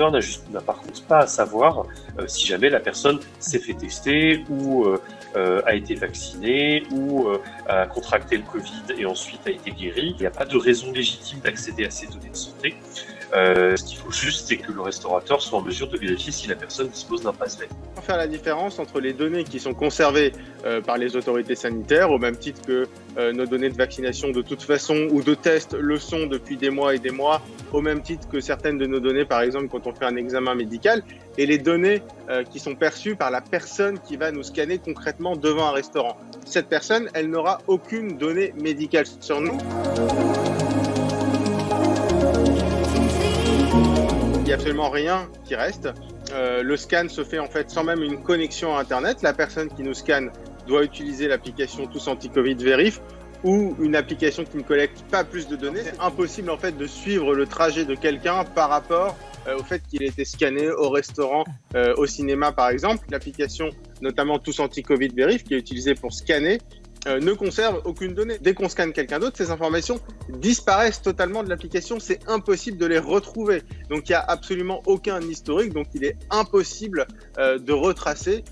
restaurateur n'a par contre pas à savoir si jamais la personne s'est fait tester ou a été vaccinée ou a contracté le Covid et ensuite a été guéri. Il n'y a pas de raison légitime d'accéder à ces données de santé. Ce qu'il faut juste, c'est que le restaurateur soit en mesure de vérifier si la personne dispose d'un pass vaccinal. On va faire la différence entre les données qui sont conservées par les autorités sanitaires, au même titre que nos données de vaccination de toute façon ou de test le sont depuis des mois et des mois, au même titre que certaines de nos données, par exemple quand on fait un examen médical, et les données qui sont perçues par la personne qui va nous scanner concrètement devant un restaurant. Cette personne, elle n'aura aucune donnée médicale sur nous. Il n'y a absolument rien qui reste. Le scan se fait en fait sans même une connexion à Internet. La personne qui nous scanne doit utiliser l'application Tous Anti-Covid Vérif ou une application qui ne collecte pas plus de données. C'est impossible en fait de suivre le trajet de quelqu'un par rapport au fait qu'il ait été scanné au restaurant, au cinéma par exemple. L'application, notamment Tous Anti-Covid Vérif, qui est utilisée pour scanner, ne conserve aucune donnée. Dès qu'on scanne quelqu'un d'autre, ces informations disparaissent totalement de l'application. C'est impossible de les retrouver. Donc, il n'y a absolument aucun historique. Donc, il est impossible de retracer,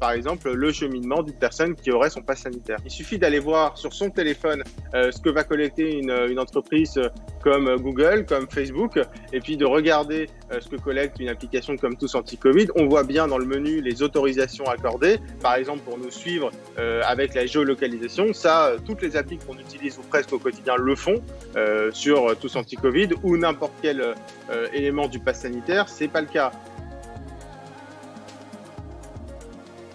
par exemple, le cheminement d'une personne qui aurait son pass sanitaire. Il suffit d'aller voir sur son téléphone ce que va collecter une entreprise comme Google, comme Facebook, et puis de regarder ce que collecte une application comme Tous Anti-Covid. On voit bien dans le menu les autorisations accordées, par exemple pour nous suivre avec la géolocalisation. Ça, toutes les applis qu'on utilise ou presque au quotidien le font sur Tous Anti-Covid ou n'importe quel élément du pass sanitaire. C'est pas le cas.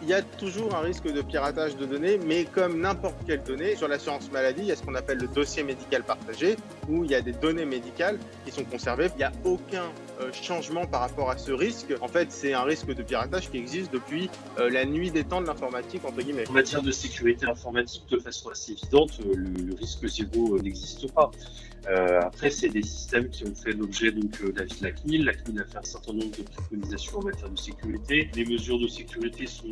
Il y a toujours un risque de piratage de données, mais comme n'importe quelle donnée, sur l'assurance maladie, il y a ce qu'on appelle le dossier médical partagé, où il y a des données médicales qui sont conservées. Il n'y a aucun changement par rapport à ce risque. En fait, c'est un risque de piratage qui existe depuis la nuit des temps de l'informatique, entre guillemets. En matière de sécurité informatique, de façon assez évidente, le risque zéro n'existe pas. Après, c'est des systèmes qui ont fait l'objet de l'avis de la CNIL. La CNIL a fait un certain nombre de préconisations en matière de sécurité. Les mesures de sécurité sont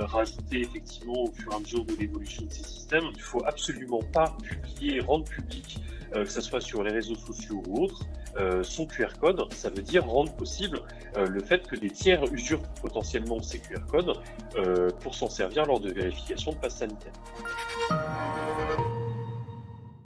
rajoutées effectivement au fur et à mesure de l'évolution de ces systèmes. Il ne faut absolument pas publier et rendre public, que ce soit sur les réseaux sociaux ou autres, son QR code. Ça veut dire rendre possible le fait que des tiers usurpent potentiellement ces QR codes pour s'en servir lors de vérification de passe sanitaire.